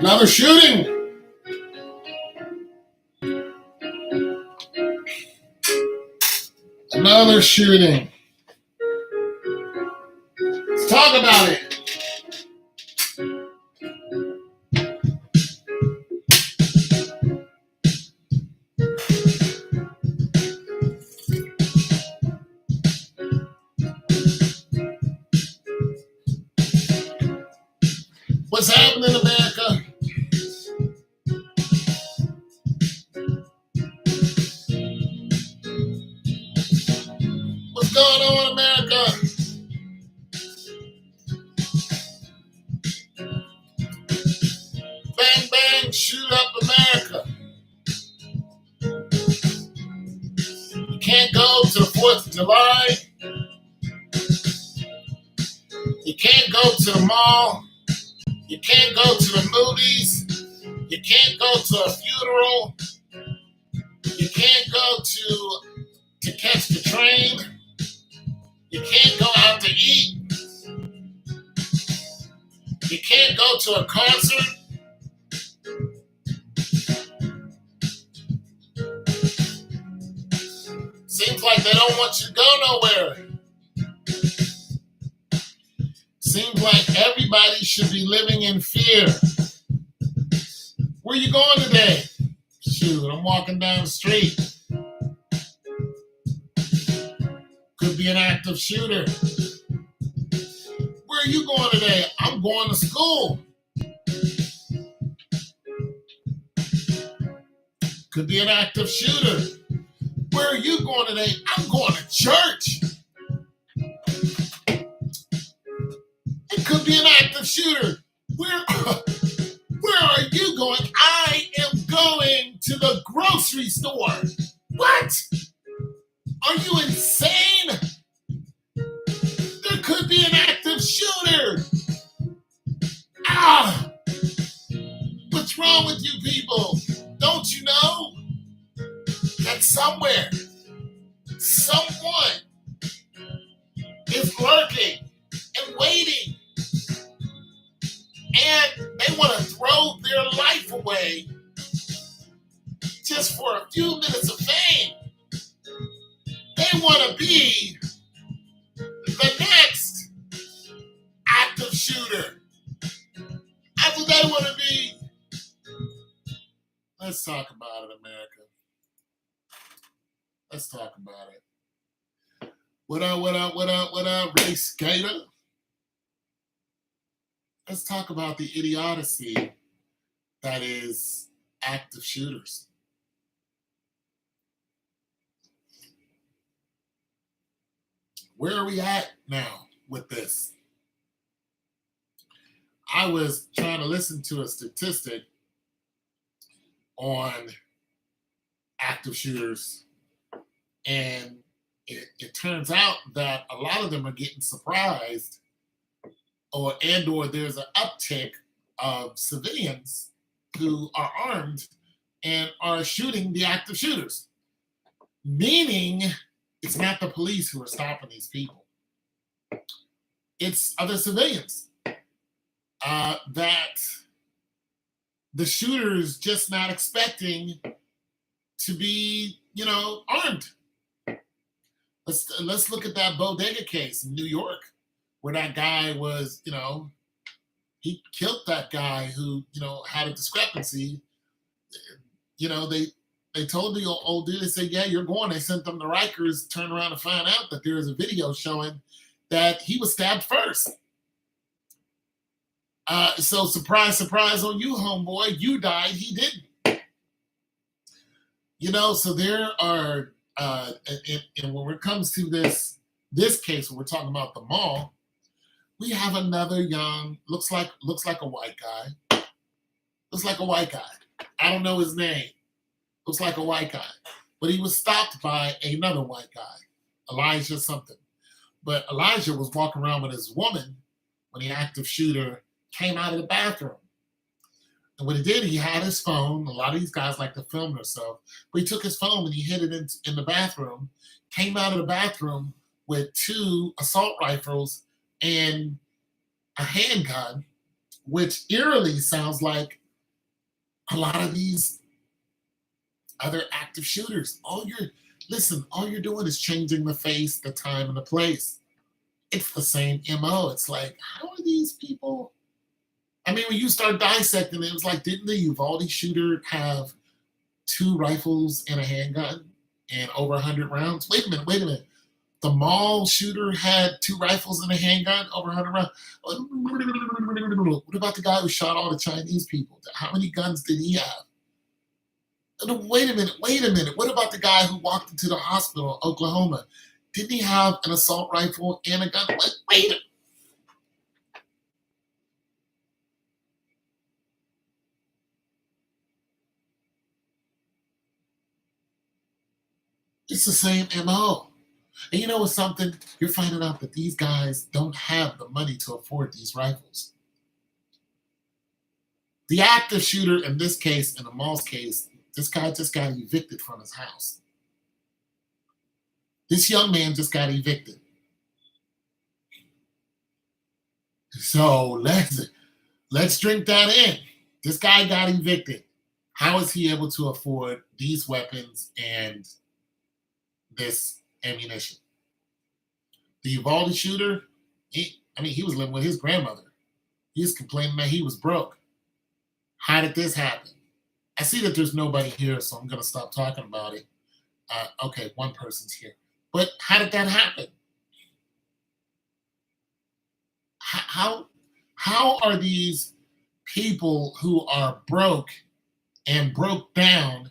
Another shooting. Another shooting. Let's talk about it. What's happening in America? What's going on, America? Bang, bang, shoot up America. You can't go to the 4th of July. You can't go to the mall. You can't go to the movies. You can't go to a funeral. You can't go to catch the train. You can't go out to eat. You can't go to a concert. Seems like they don't want you to go nowhere. Seems like everybody should be living in fear. Where you going today? Shoot, I'm walking down the street. Could be an active shooter. Where are you going today? I'm going to school. Could be an active shooter. Where are you going today? I'm going to church. It could be an active shooter. Where are you going? I am going to the grocery store. What? Are you insane? There could be an active shooter. Ah! What's wrong with you people? Don't you know that somewhere, someone is lurking and waiting, and they want to throw their life away just for a few minutes of fame? They want to be the next active shooter. That's what they want to be. Let's talk about it, America. Let's talk about it. What up, Ray Skater? Let's talk about the idiocy that is active shooters. Where are we at now with this? I was trying to listen to a statistic on active shooters, and it turns out that a lot of them are getting surprised, or there's an uptick of civilians who are armed and are shooting the active shooters. Meaning, it's not the police who are stopping these people. It's other civilians. That the shooter's just not expecting to be, armed. Let's look at that bodega case in New York, where that guy was, he killed that guy who, had a discrepancy. They told the old dude, they said, yeah, you're going. They sent them to Rikers, turned around and found out that there is a video showing that he was stabbed first. So surprise, surprise on you, homeboy. You died, he didn't. So there are, and when it comes to this case, when we're talking about the mall, we have another young, looks like a white guy. Looks like a white guy. I don't know his name. Looks like a white guy. But he was stopped by another white guy, Elijah something. But Elijah was walking around with his woman when the active shooter came out of the bathroom. And what he did, he had his phone. A lot of these guys like to film themselves. But he took his phone and he hid it in the bathroom, came out of the bathroom with 2 assault rifles and a handgun, which eerily sounds like A lot of these other active shooters, all you're doing is changing the face, the time, and the place. It's the same MO. It's like, how are these people? I mean, when you start dissecting it, it was like, didn't the Uvalde shooter have two rifles and a handgun and over 100 rounds? Wait a minute. The mall shooter had two rifles and a handgun over 100 rounds. What about the guy who shot all the Chinese people? How many guns did he have? Wait a minute. What about the guy who walked into the hospital in Oklahoma? Didn't he have an assault rifle and a gun? Wait a minute. It's the same MO. And you know what's something? You're finding out that these guys don't have the money to afford these rifles. The active shooter in this case, in the mall's case, this guy just got evicted from his house. This young man just got evicted. So let's drink that in. This guy got evicted. How is he able to afford these weapons and this ammunition? The Uvalde shooter, he was living with his grandmother. He's complaining that he was broke. How did this happen? I see that there's nobody here, so I'm going to stop talking about it. Okay, one person's here. But how did that happen? How are these people who are broke and broke down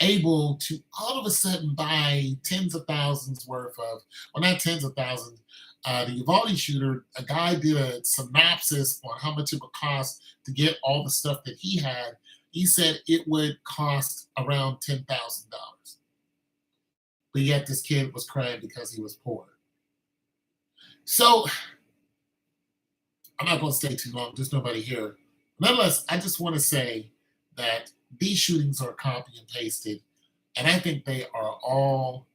able to all of a sudden buy tens of thousands worth of, well, not tens of thousands. The Uvalde shooter, a guy did a synopsis on how much it would cost to get all the stuff that he had. He said it would cost around $10,000. But yet this kid was crying because he was poor. So I'm not going to stay too long. There's nobody here. Nonetheless, I just want to say that these shootings are copy and pasted, and I think they are all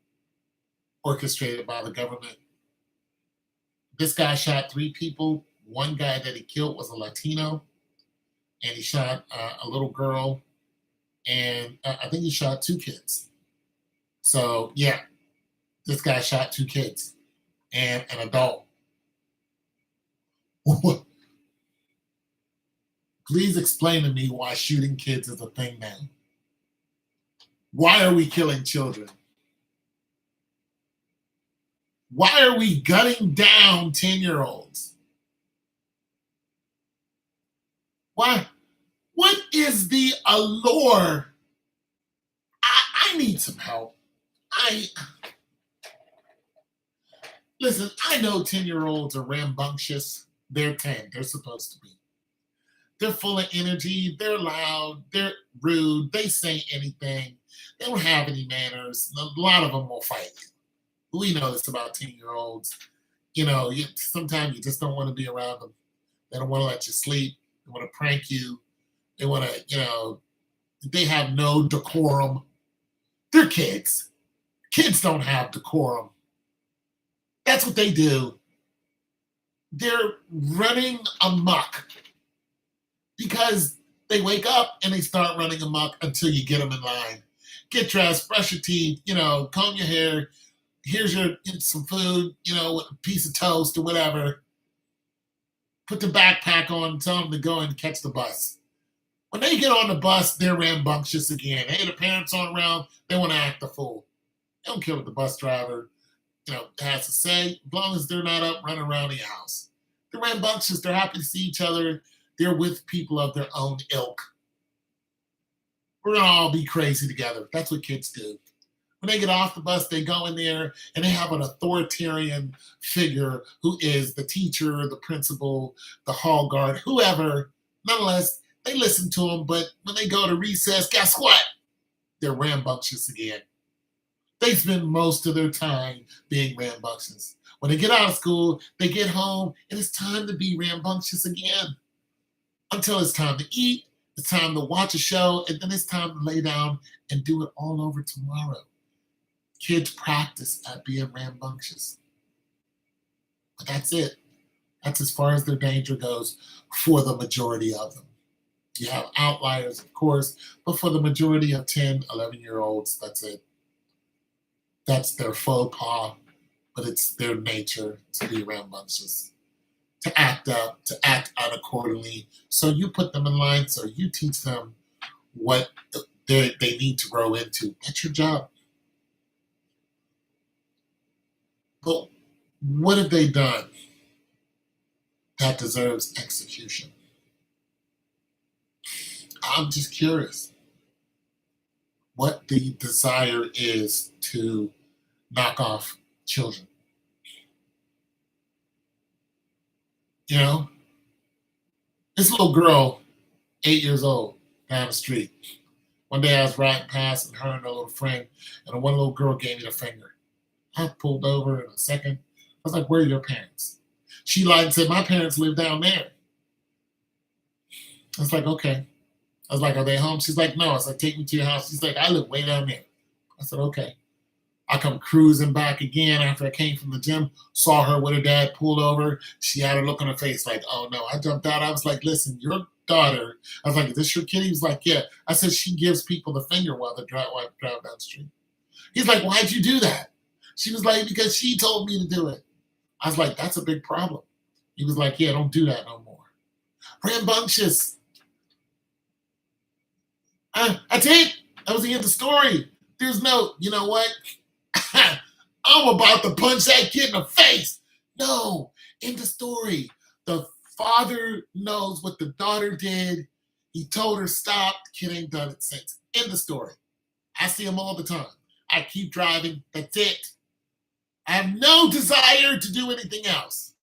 orchestrated by the government. This guy shot 3 people. One guy that he killed was a Latino, and he shot a little girl, and I think he shot 2 kids. So, yeah, this guy shot 2 kids and an adult. Please explain to me why shooting kids is a thing now. Why are we killing children? Why are we gunning down 10-year-olds? Why? What is the allure? I need some help. Listen, I know 10-year-olds are rambunctious. They're 10. They're supposed to be. They're full of energy. They're loud. They're rude. They say anything. They don't have any manners. A lot of them will fight you. We know this about 10-year-olds. Sometimes you just don't want to be around them. They don't want to let you sleep. They want to prank you. They want to, they have no decorum. They're kids. Kids don't have decorum. That's what they do. They're running amok because they wake up and they start running amok until you get them in line. Get dressed, brush your teeth, comb your hair. Here's some food, with a piece of toast or whatever. Put the backpack on, tell them to go and catch the bus. When they get on the bus, they're rambunctious again. Hey, the parents aren't around. They want to act the fool. They don't care what the bus driver, has to say, as long as they're not up running around the house. They're rambunctious. They're happy to see each other. They're with people of their own ilk. We're going to all be crazy together. That's what kids do. When they get off the bus, they go in there and they have an authoritarian figure who is the teacher, the principal, the hall guard, whoever. Nonetheless, they listen to them, but when they go to recess, guess what? They're rambunctious again. They spend most of their time being rambunctious. When they get out of school, they get home, and it's time to be rambunctious again. Until it's time to eat, it's time to watch a show, and then it's time to lay down and do it all over tomorrow. Kids practice at being rambunctious. But that's it. That's as far as their danger goes for the majority of them. You have outliers, of course, but for the majority of 10, 11-year-olds, that's it. That's their faux pas, but it's their nature to be rambunctious, to act up, to act out accordingly. So you put them in line, so you teach them what they need to grow into. That's your job. But what have they done that deserves execution? I'm just curious what the desire is to knock off children. You know, this little girl, 8 years old, down the street. One day I was riding past and her and her little friend, and one little girl gave me the finger. I pulled over in a second. I was like, "Where are your parents?" She lied and said, "My parents live down there." I was like, "Okay." I was like, "Are they home?" She's like, "No." I was like, "Take me to your house." She's like, "I live way down there." I said, "Okay." I come cruising back again after I came from the gym, saw her with her dad, pulled over. She had a look on her face like, "Oh no." I jumped out. I was like, "Listen, your daughter." I was like, "Is this your kid?" He was like, "Yeah." I said, "She gives people the finger while they drive down the street." He's like, "Why'd you do that?" She was like, "Because she told me to do it." I was like, "That's a big problem." He was like, "Yeah, don't do that no more." Rambunctious. That's it. That was the end of the story. There's no, you know what? I'm about to punch that kid in the face. No, in the story, the father knows what the daughter did. He told her stop. The kid ain't done it since. In the story. I see him all the time. I keep driving. That's it. I have no desire to do anything else.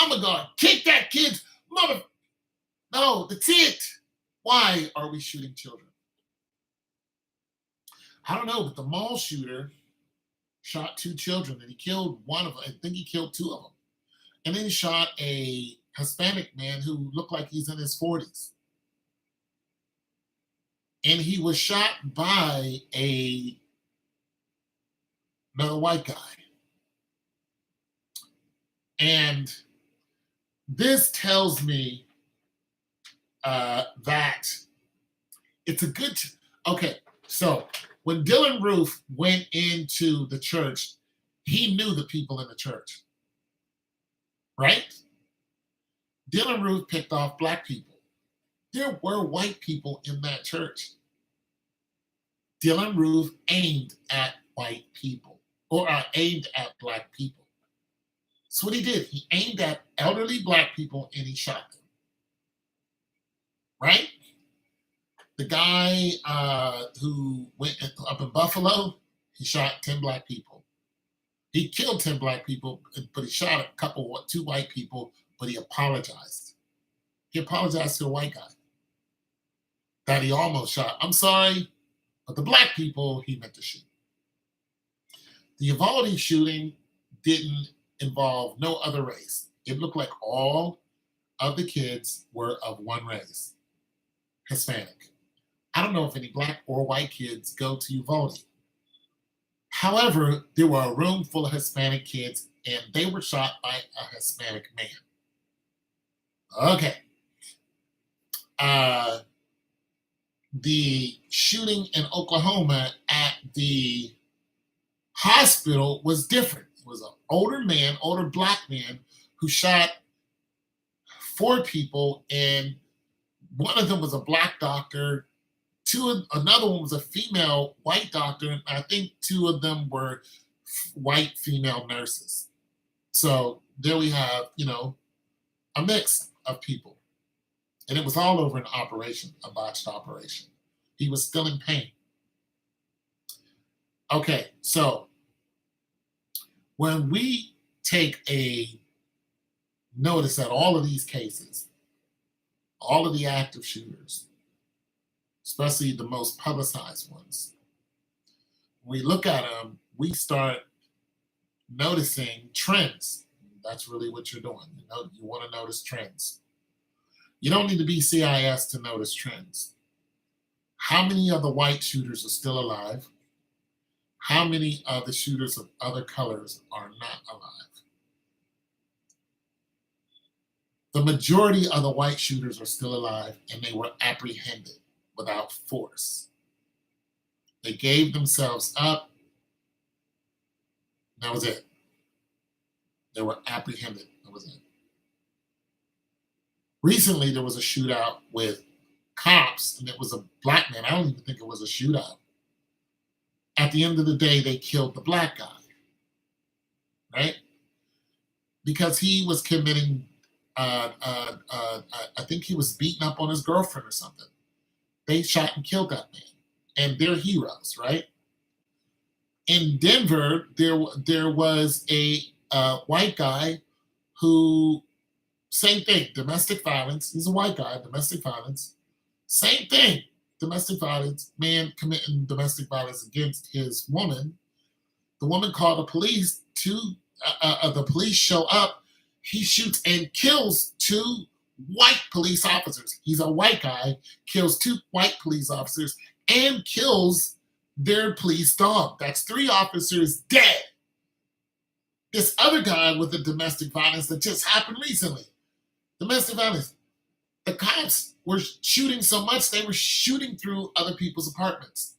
I'm gonna go kick that kid's mother. No, that's it. Why are we shooting children? I don't know, but the mall shooter shot two children and he killed one of them. I think he killed two of them. And then he shot a Hispanic man who looked like he's in his 40s. And he was shot by another white guy. And this tells me that it's a good. Okay, so when Dylan Roof went into the church, he knew the people in the church, right? Dylan Roof picked off black people. There were white people in that church. Dylan Roof aimed at white people or aimed at black people. That's what he did. He aimed at elderly black people and he shot them. Right? The guy who went up in Buffalo, he shot 10 black people. He killed 10 black people, but he shot two white people, but he apologized. He apologized to a white guy that he almost shot. "I'm sorry, but the black people he meant to shoot." The Uvalde shooting didn't involve no other race. It looked like all of the kids were of one race, Hispanic. I don't know if any black or white kids go to Uvalde. However, there were a room full of Hispanic kids and they were shot by a Hispanic man. Okay. The shooting in Oklahoma at the hospital was different. It was an older black man, who shot four people, and one of them was a black doctor. Another one was a female white doctor, and I think two of them were white female nurses. So there we have, a mix of people. And it was all over an operation, a botched operation. He was still in pain. Okay, so when we take a notice at all of these cases, all of the active shooters, especially the most publicized ones, when we look at them, we start noticing trends. That's really what you're doing. You want to notice trends. You don't need to be CIS to notice trends. How many of the white shooters are still alive? How many of the shooters of other colors are not alive? The majority of the white shooters are still alive, and they were apprehended without force. They gave themselves up. That was it. They were apprehended. That was it. Recently, there was a shootout with cops, and it was a black man. I don't even think it was a shootout. At the end of the day, they killed the black guy, right? Because he was committing, I think he was beating up on his girlfriend or something. They shot and killed that man, and they're heroes, right? In Denver, there was a white guy who, same thing, domestic violence. He's a white guy, domestic violence. Same thing, domestic violence, man committing domestic violence against his woman. The woman called the police. The police show up. He shoots and kills 2 white police officers. He's a white guy, kills 2 white police officers, and kills their police dog. That's 3 officers dead. This other guy with the domestic violence that just happened recently. Domestic violence. The cops were shooting so much they were shooting through other people's apartments.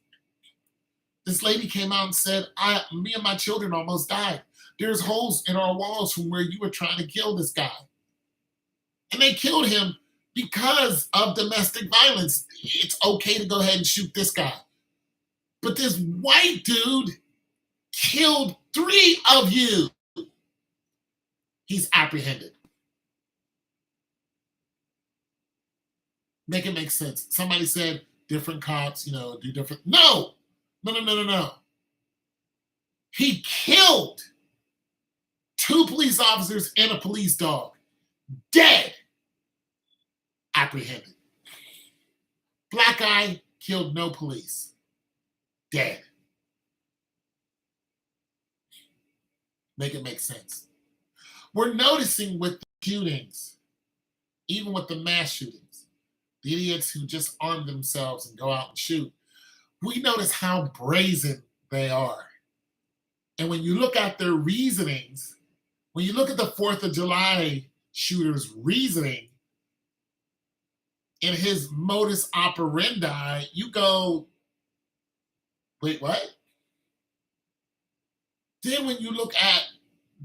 This lady came out and said, me and my children almost died. There's holes in our walls from where you were trying to kill this guy. And they killed him because of domestic violence. It's okay to go ahead and shoot this guy. But this white dude killed 3 of you. He's apprehended. Make it make sense. Somebody said different cops, do different. No. He killed 2 police officers and a police dog. Dead. Apprehended. Black guy killed no police. Dead. Make it make sense. We're noticing with the shootings, even with the mass shootings, the idiots who just arm themselves and go out and shoot, we notice how brazen they are. And when you look at their reasonings, when you look at the 4th of July shooter's reasoning and his modus operandi, you go, wait, what? Then when you look at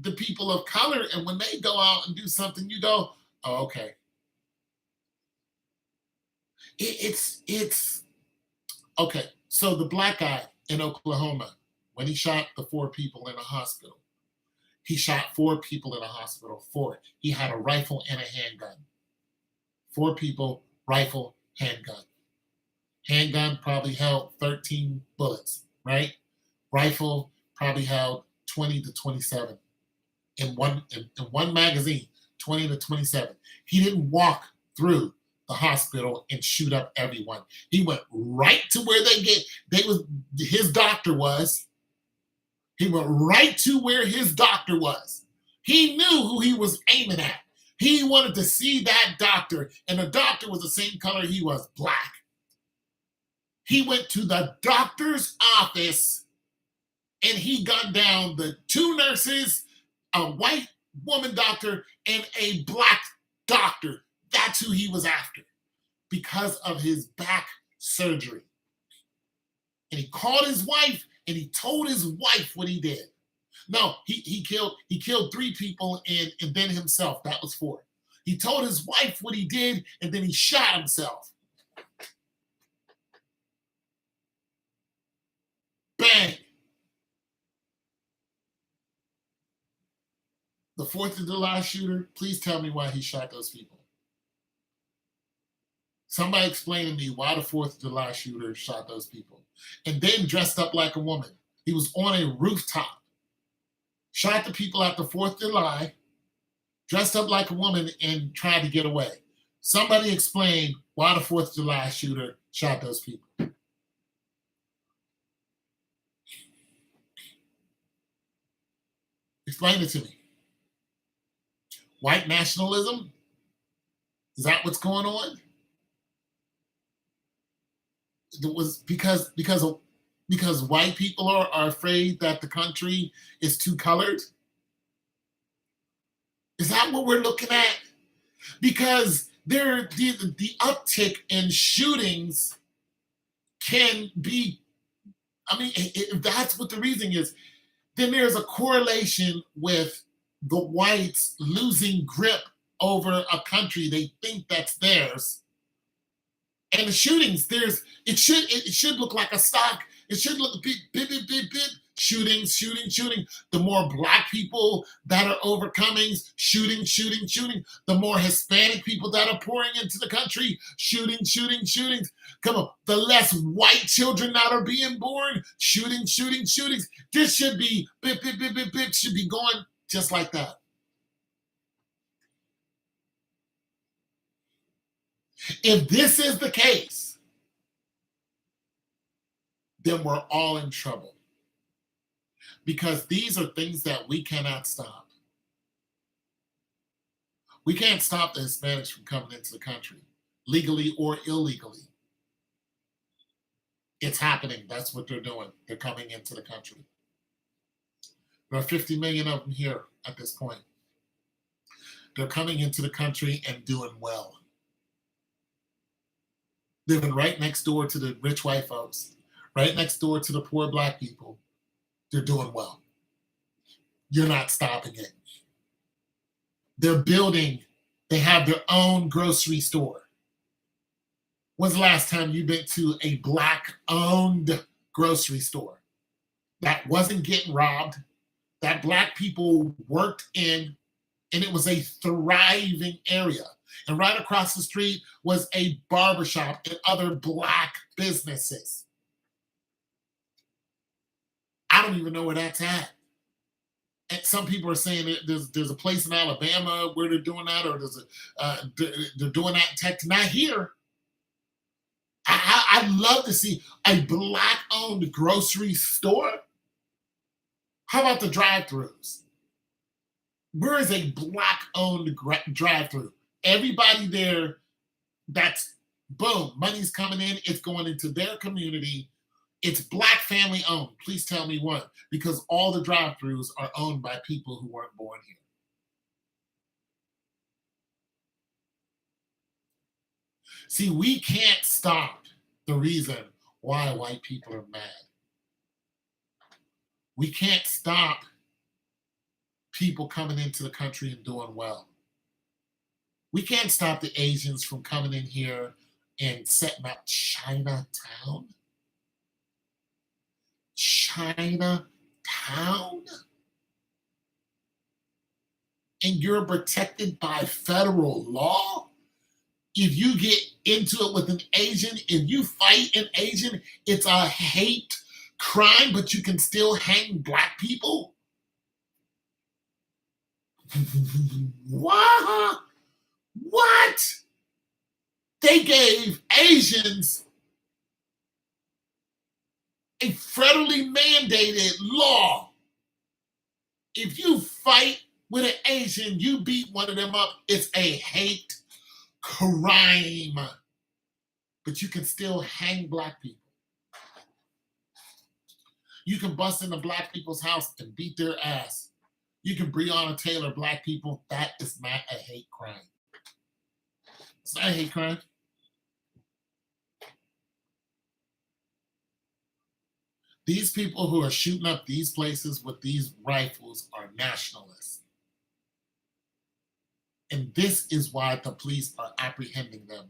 the people of color and when they go out and do something, you go, oh, okay. It's okay. So the black guy in Oklahoma, when he shot the 4 people in a hospital, he shot 4 people in a hospital. 4. He had a rifle and a handgun. 4 people, rifle, handgun. Handgun probably held 13 bullets, right? Rifle probably held 20 to 27 in one magazine, 20 to 27. He didn't walk through the hospital and shoot up everyone. He went right to where his doctor was. He went right to where his doctor was. He knew who he was aiming at. He wanted to see that doctor, and the doctor was the same color he was, black. He went to the doctor's office and he gunned down the 2 nurses, a white woman doctor, and a black doctor. That's who he was after because of his back surgery. And he called his wife and he told his wife what he did. No, he killed 3 people and then himself. That was 4. He told his wife what he did and then he shot himself. Bang. The 4th of July shooter, please tell me why he shot those people. Somebody explain to me why the 4th of July shooter shot those people. And then dressed up like a woman. He was on a rooftop. Shot the people at the 4th of July, dressed up like a woman, and tried to get away. Somebody explain why the 4th of July shooter shot those people. Explain it to me. White nationalism? Is that what's going on? It was because white people are afraid that the country is too colored? Is that what we're looking at? because the uptick in shootings can be, I mean, if that's what the reason is, then there's a correlation with the whites losing grip over a country they think that's theirs. And the shootings, it should look like a stock. It should look big shootings, shooting. The more black people that are overcoming, shooting. The more Hispanic people that are pouring into the country, shooting. Come on, the less white children that are being born, shootings. This should be big, should be going just like that. If this is the case, then we're all in trouble because these are things that we cannot stop. We can't stop the Hispanics from coming into the country, legally or illegally. It's happening. That's what they're doing. They're coming into the country. There are 50 million of them here at this point. They're coming into the country and doing well. Living right next door to the rich white folks, right next door to the poor black people. They're doing well. You're not stopping it. They're building, they have their own grocery store. When's the last time you've been to a black owned grocery store that wasn't getting robbed, that black people worked in, and it was a thriving area? And right across the street was a barbershop and other black businesses. I don't even know where that's at. And some people are saying that there's a place in Alabama where they're doing that, or they're doing that in Texas. Not here. I'd love to see a black-owned grocery store. How about the drive-throughs? Where is a black-owned drive-through? Everybody there, that's boom, money's coming in, it's going into their community. It's black family owned. Please tell me one, because all the drive-throughs are owned by people who weren't born here. See, we can't stop the reason why white people are mad. We can't stop people coming into the country and doing well. We can't stop the Asians from coming in here and setting up Chinatown. Chinatown? And you're protected by federal law? If you get into it with an Asian, if you fight an Asian, it's a hate crime, but you can still hang black people? What? What? They gave Asians a federally mandated law. If you fight with an Asian, you beat one of them up, it's a hate crime. But you can still hang black people. You can bust into black people's house and beat their ass. You can Breonna Taylor black people. That is not a hate crime. It's not a hate crime. These people who are shooting up these places with these rifles are nationalists. And this is why the police are apprehending them.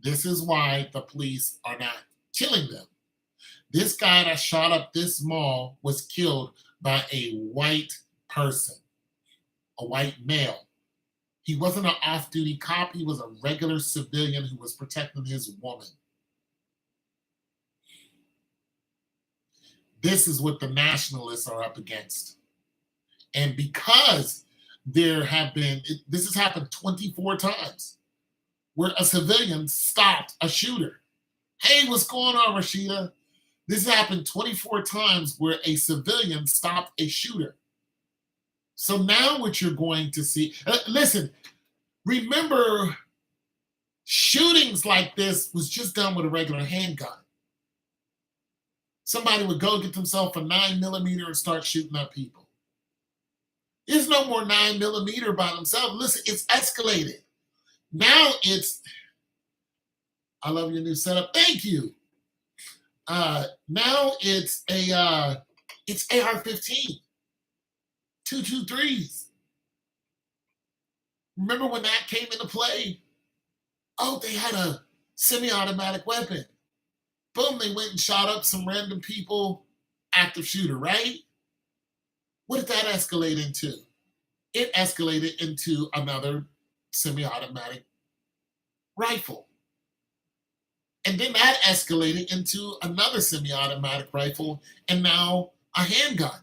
This is why the police are not killing them. This guy that shot up this mall was killed by a white person, a white male. He wasn't an off-duty cop. He was a regular civilian who was protecting his woman. This is what the nationalists are up against. And because there have been, this has happened 24 times, where a civilian stopped a shooter. Hey, what's going on, Rashida? This happened 24 times where a civilian stopped a shooter. So now what you're going to see, listen, remember, shootings like this was just done with a regular handgun. Somebody would go get themselves a 9mm and start shooting up people. There's no more 9mm by themselves. Listen, it's escalated. Now it's, I love your new setup. Thank you. Now it's AR-15, 223s. Remember when that came into play? Oh, they had a semi-automatic weapon. Boom, they went and shot up some random people, active shooter, right? What did that escalate into? It escalated into another semi-automatic rifle. And then that escalated into another semi-automatic rifle and now a handgun.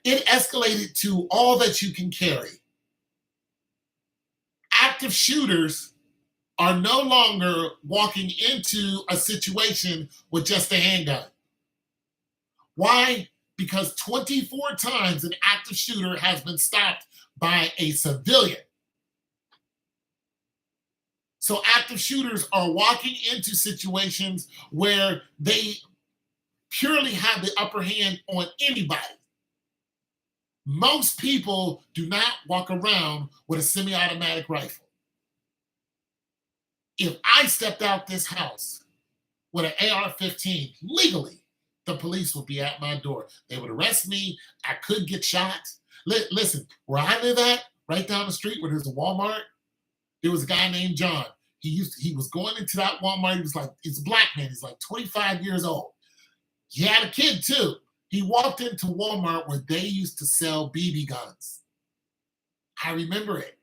It escalated to all that you can carry. Active shooters are no longer walking into a situation with just a handgun. Why? Because 24 times an active shooter has been stopped by a civilian. So active shooters are walking into situations where they purely have the upper hand on anybody. Most people do not walk around with a semi-automatic rifle. If I stepped out this house with an AR-15 legally, the police would be at my door. They would arrest me. I could get shot. Listen, where I live at, right down the street where there's a Walmart, there was a guy named John. He was going into that Walmart. He was like, he's a black man. He's like 25 years old. He had a kid too. He walked into Walmart where they used to sell BB guns. I remember it.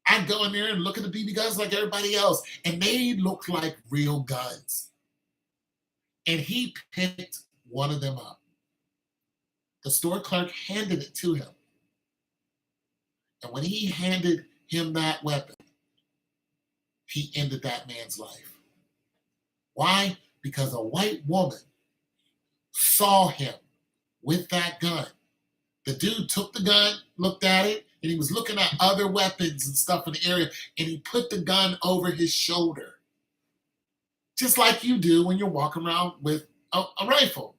I'd go in there and look at the BB guns like everybody else, and they looked like real guns. And he picked one of them up. The store clerk handed it to him. And when he handed him that weapon, he ended that man's life. Why? Because a white woman saw him with that gun. The dude took the gun, looked at it, and he was looking at other weapons and stuff in the area, and he put the gun over his shoulder. Just like you do when you're walking around with a rifle,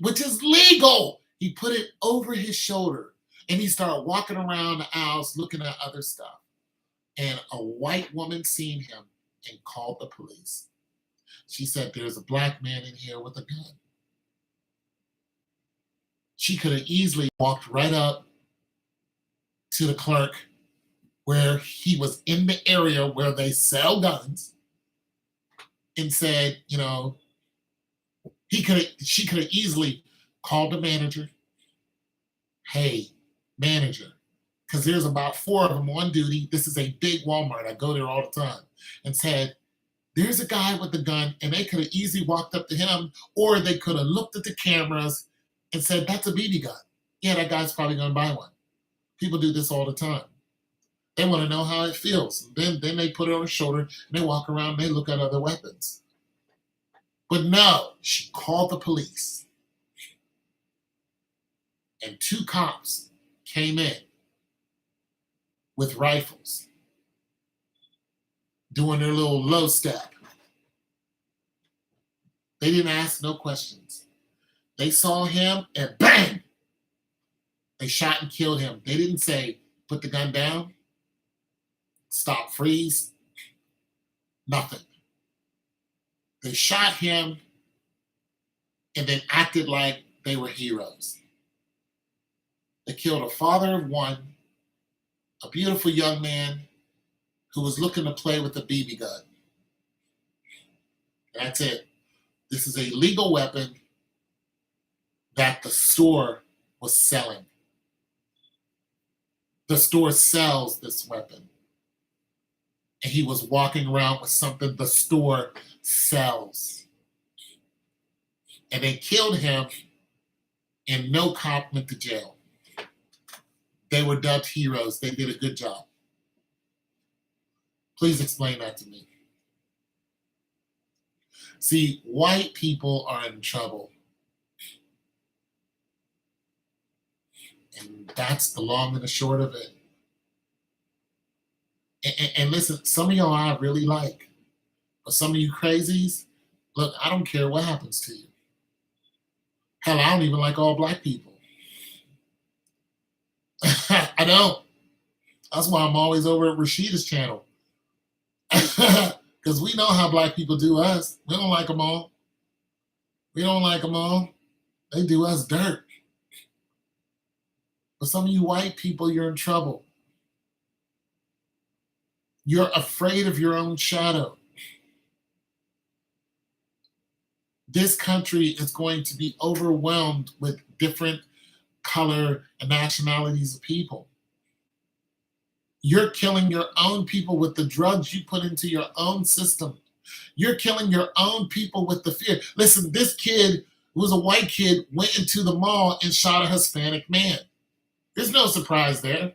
which is legal. He put it over his shoulder, and he started walking around the house looking at other stuff. And a white woman seen him and called the police. She said, there's a black man in here with a gun. She could have easily walked right up to the clerk where he was in the area where they sell guns and said, you know, she could have easily called the manager. Hey, manager, because there's about 4 of them on duty. This is a big Walmart. I go there all the time. And said, there's a guy with a gun, and they could have easily walked up to him, or they could have looked at the cameras and said, that's a BB gun. Yeah, that guy's probably going to buy one. People do this all the time. They want to know how it feels. Then they put it on their shoulder, and they walk around, and they look at other weapons. But no, she called the police. And 2 cops came in with rifles, doing their little low step. They didn't ask no questions. They saw him and bang! They shot and killed him. They didn't say, put the gun down, stop, freeze, nothing. They shot him and then acted like they were heroes. They killed a father of one, a beautiful young man who was looking to play with a BB gun. That's it. This is a legal weapon that the store was selling. The store sells this weapon. And he was walking around with something the store sells. And they killed him, and no cop went to jail. They were dubbed heroes. They did a good job. Please explain that to me. See, white people are in trouble. And that's the long and the short of it. And listen, some of y'all I really like. But some of you crazies, look, I don't care what happens to you. Hell, I don't even like all black people. I don't. That's why I'm always over at Rashida's channel. Because we know how black people do us. We don't like them all. We don't like them all. They do us dirt. But some of you white people, you're in trouble. You're afraid of your own shadow. This country is going to be overwhelmed with different color and nationalities of people. You're killing your own people with the drugs you put into your own system. You're killing your own people with the fear. Listen, this kid, who was a white kid, went into the mall and shot a Hispanic man. There's no surprise there.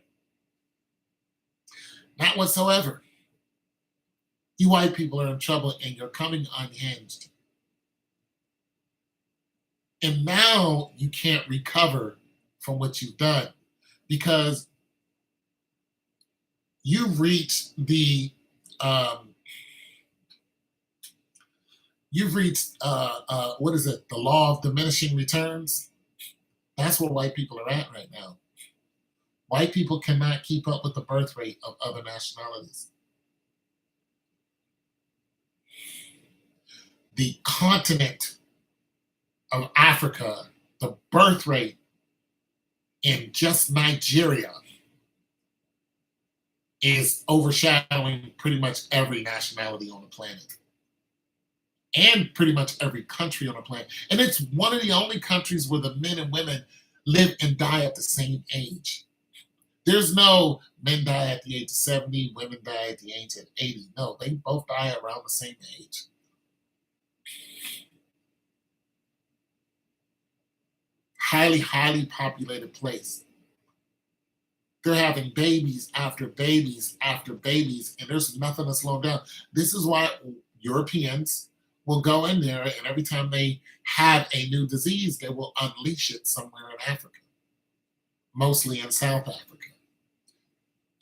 Not whatsoever. You white people are in trouble and you're coming unhinged. And now you can't recover from what you've done because you've reached the what is it? The law of diminishing returns. That's where white people are at right now. White people cannot keep up with the birth rate of other nationalities. The continent of Africa, the birth rate in just Nigeria is overshadowing pretty much every nationality on the planet and pretty much every country on the planet. And it's one of the only countries where the men and women live and die at the same age. There's no men die at the age of 70, women die at the age of 80. No, they both die around the same age. Highly, highly populated place. They're having babies after babies after babies, and there's nothing to slow them down. This is why Europeans will go in there, and every time they have a new disease, they will unleash it somewhere in Africa, mostly in South Africa.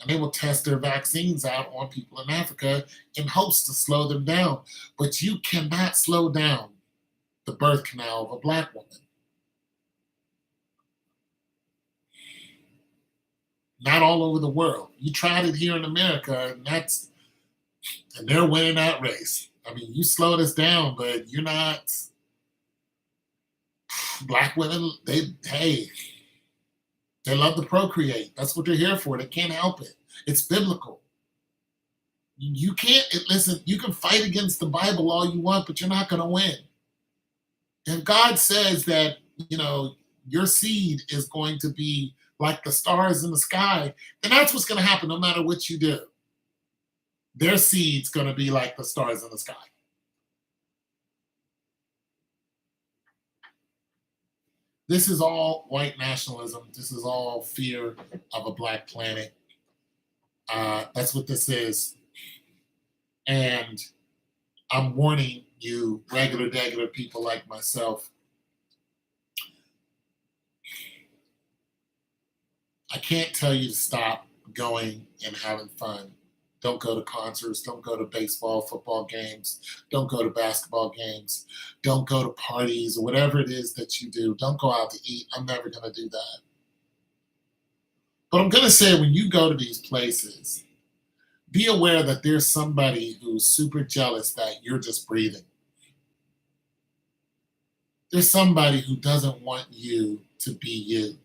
And they will test their vaccines out on people in Africa in hopes to slow them down. But you cannot slow down the birth canal of a black woman. Not all over the world. You tried it here in America, and they're winning that race. I mean, you slowed us down, but you're not. Black women, they love to procreate. That's what they're here for. They can't help it. It's biblical. You can't, listen, you can fight against the Bible all you want, but you're not going to win. And God says that, your seed is going to be like the stars in the sky, then that's what's going to happen no matter what you do. Their seed's going to be like the stars in the sky. This is all white nationalism. This is all fear of a black planet. That's what this is. And I'm warning you, regular people like myself, I can't tell you to stop going and having fun. Don't go to concerts. Don't go to baseball, football games. Don't go to basketball games. Don't go to parties or whatever it is that you do. Don't go out to eat. I'm never going to do that. But I'm going to say when you go to these places, be aware that there's somebody who's super jealous that you're just breathing. There's somebody who doesn't want you to be you.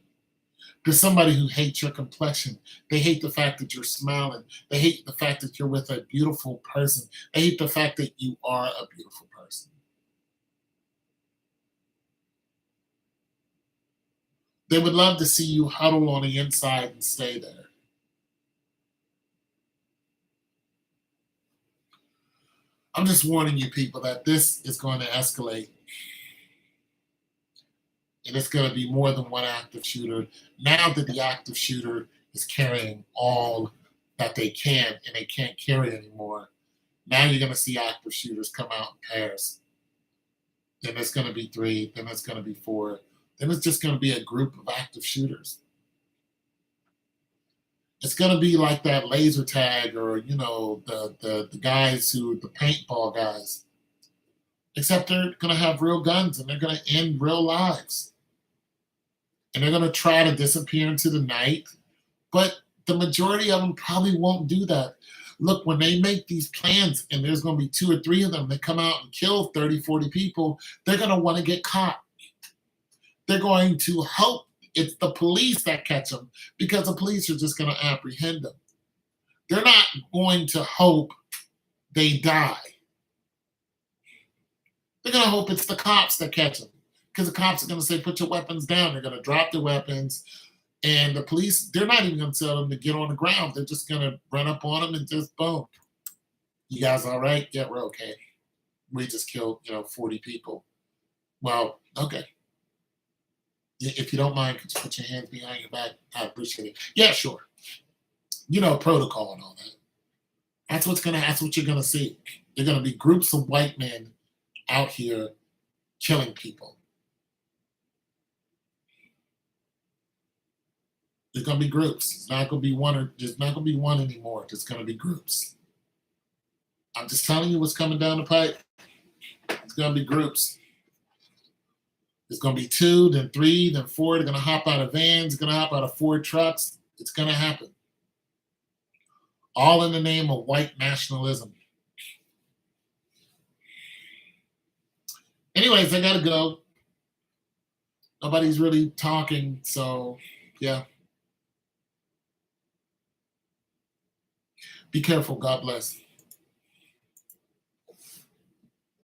There's somebody who hates your complexion. They hate the fact that you're smiling. They hate the fact that you're with a beautiful person. They hate the fact that you are a beautiful person. They would love to see you huddle on the inside and stay there. I'm just warning you people that this is going to escalate. And it's going to be more than one active shooter. Now that the active shooter is carrying all that they can and they can't carry anymore, now you're going to see active shooters come out in pairs. Then it's going to be 3, then it's going to be 4, then it's just going to be a group of active shooters. It's going to be like that laser tag or, the guys the paintball guys. Except they're going to have real guns and they're going to end real lives. And they're going to try to disappear into the night. But the majority of them probably won't do that. Look, when they make these plans and there's going to be 2 or 3 of them that come out and kill 30, 40 people, they're going to want to get caught. They're going to hope it's the police that catch them because the police are just going to apprehend them. They're not going to hope they die. They're going to hope it's the cops that catch them because the cops are going to say, put your weapons down. They're going to drop their weapons. And the police, they're not even going to tell them to get on the ground. They're just going to run up on them and just boom. You guys all right? Yeah, we're okay. We just killed, 40 people. Well, okay. If you don't mind, could you put your hands behind your back? I appreciate it. Yeah, sure. Protocol and all that. That's what you're gonna see. They're gonna be groups of white men out here killing people. There's gonna be groups. It's not gonna be one or there's not gonna be one anymore. It's gonna be groups. I'm just telling you what's coming down the pipe. It's gonna be groups. It's gonna be 2, then 3, then 4. They're gonna hop out of vans. They're gonna hop out of Ford trucks. It's gonna happen. All in the name of white nationalism. Anyways, I gotta go. Nobody's really talking, so yeah. Be careful. God bless.